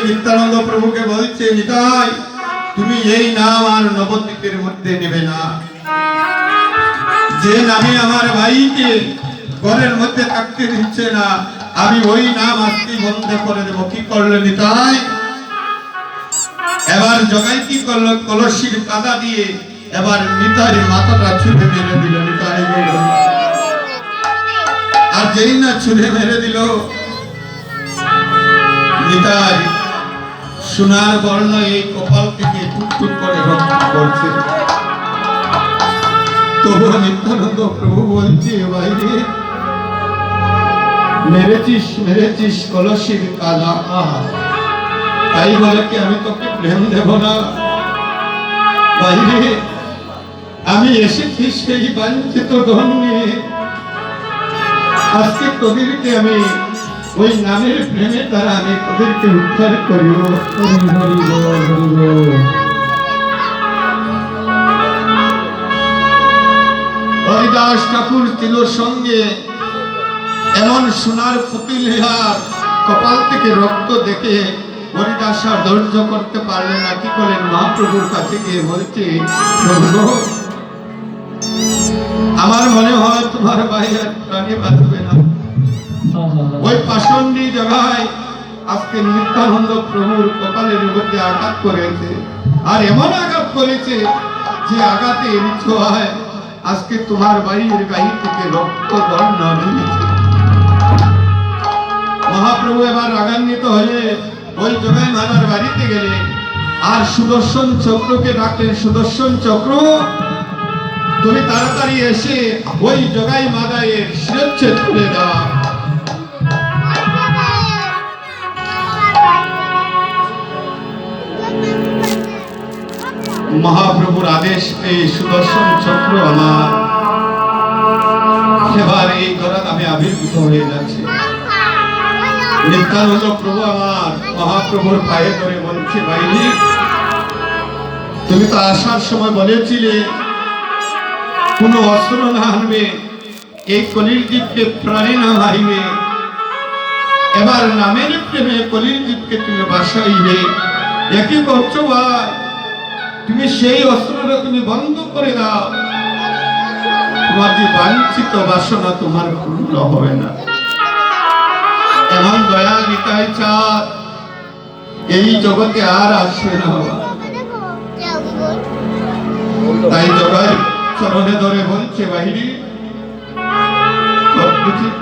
নিত্যানন্দ প্রভুকে বলছে, নিতাই তুমি এই নাম আর নবদ্বীপের মধ্যে নেবে না। যে নামে আমার ভাইকে ঘরের মধ্যে থাকতে দিচ্ছে না, আমি ওই নাম আজকে বন্ধ করে দেব। কি করলো নিতাই? এবার জগাই কি করলো? কলসির কাদা দিয়ে এবার নিতাই মাথাটা ছুঁড়ে মেরে দিল। নিতাই আর যেই না ছুঁড়ে মেরে দিল, নিতাই সোনার বর্ণ এই কপাল থেকে টুকটুক করে রক্ত পড়ছে। তবু নিত্যানন্দ প্রভু বলছে, বাইরে মেরেছিস কলসির কাদা, তাই বলে কি আমি তোকে প্রেম দেব না? বাইরে আমি এসেছি সেই বাঞ্ছিত ধন নিয়ে। আজকে তোদেরকে আমি ওই নামের প্রেমে দ্বারা আমি তোদেরকে উদ্ধার করিব। হরিদাস ঠাকুর তিলোর সঙ্গে এমন সোনার পুতুলিহার কপাল থেকে রক্ত দেখে হরিদাস আর ধৈর্য করতে পারলেন না। কি করলেন? মহাপ্রভুর কাছে গিয়ে বলছে, প্রভু আমার মনে হয় তোমার ভাই আর প্রাণে বাঁচবে না। ওই পাষণ্ডী জায়গায় আজকে নিত্যানন্দ প্রভুর কপালের মধ্যে আঘাত করেছে, আর এমন আঘাত করেছে যে আঘাতে ছোঁয়ায় আজকে তোমার বাড়ির গাড়ি থেকে রক্ত বর্ণ বেরিয়েছে। মহাপ্রভু এবার রাগান্বিত হয়ে ওই জগাই মাদার বাড়িতে গেলে আর সুদর্শন চক্রকে ডাকলেন। সুদর্শন চক্র, তুমি তাড়াতাড়ি এসে ওই জগাই মাদায়ের শিরচ্ছেদ করে দাও। মহাপ্রভুর আদেশ এই সুদর্শন চক্র আমার এবার এই ঘরাত আমি আবির্ভূত হয়ে যাচ্ছে। নিত্যানন্দ প্রভু আমার মহাপ্রভুর পায়ে ধরে বলছে, ভাইজি তুমি তো আসার সময় বলেছিলে কোন অস্ত্র না আনবে, এই কলির জীবকে প্রাণে না মারিবে। এবার নামের প্রেমে কলির জীবকে তুমি বাসাইবে। একই করছো ভাই, তুমি সেই অস্ত্রটা তুমি বন্ধ করে দাও। তোমার যে বাঞ্ছিত বাসনা তোমার পূর্ণ হবে না। এমন দয়া নিতাই চাঁদ এই জগতে আর আসবে না বাবা। তাই জগাই চরণে ধরে বলছে, বাহিনী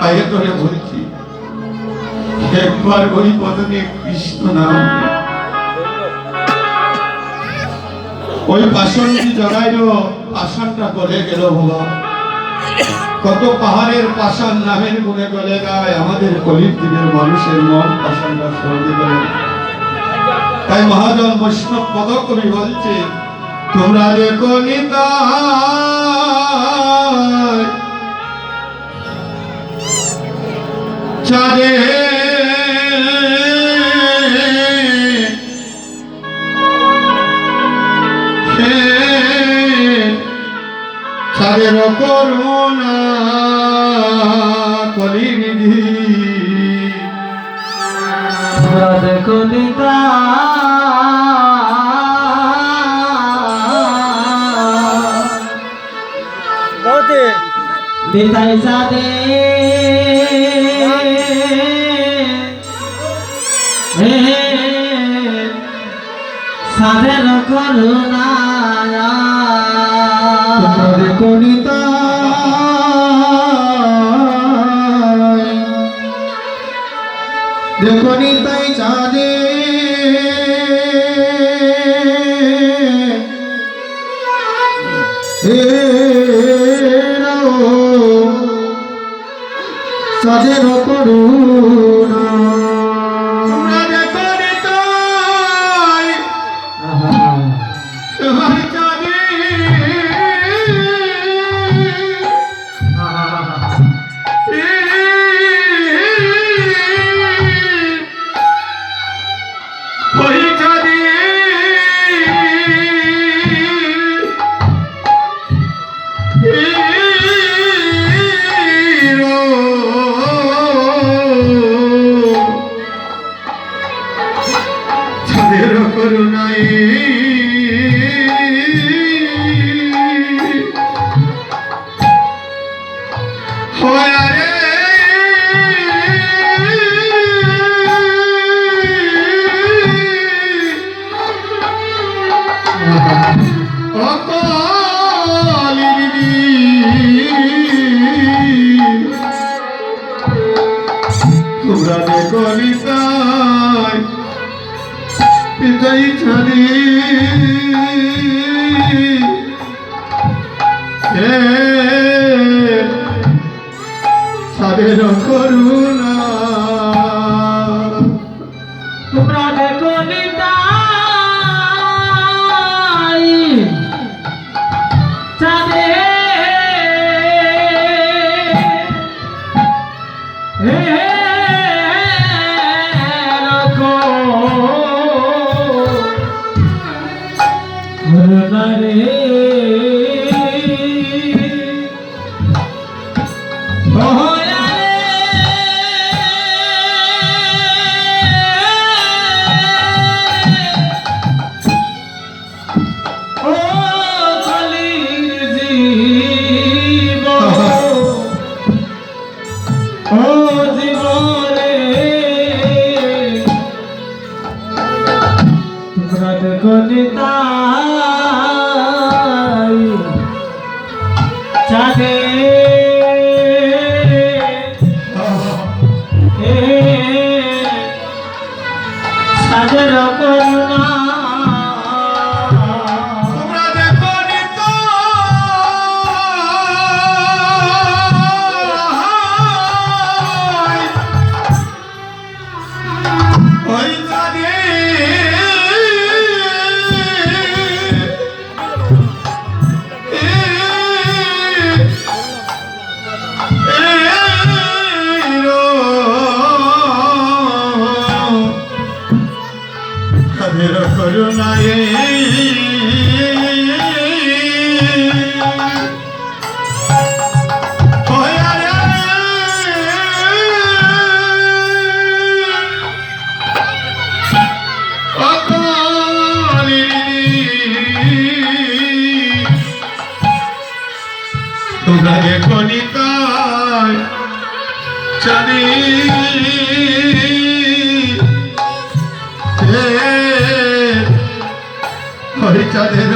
পায়ে ধরে বলছি, একবার ওই বদনে কৃষ্ণ নাম। ওই পাষণ্ডী জগাইরও পাষাণটা গলে গেল বাবা। কত পাহাড়ের পাষাণ নামের গুণে গলে যায়, আমাদের কলির দিনের মানুষের মন পাষাণটা সহজে গলে। তাই মহাজন বৈষ্ণব পদকবি বলছে, তোমরা দেখো নিতাই চাঁদে চাঁদের করুণা কলিনিধি। তোমরা দেখো নিতাই চাঁদে চাঁদের করুণা দেখো নিতাই, দেখো নিতাই চাঁদে চাঁদের করুণা। তোমরা দেখো নিতাই চাঁদে ওই চাঁদে অকালিনী তোমরা দেখো নিতাই পিতাই ছাড়ি তাদের করুণা তোমরা দেখো নিতাই চাঁদে চাঁদে সাজের করুণা তোমরা দেখো নিতাই ওই চাঁদে তাদের করুণায় তোমরা দেখো নিতাই চাঁদি ওই চাঁদের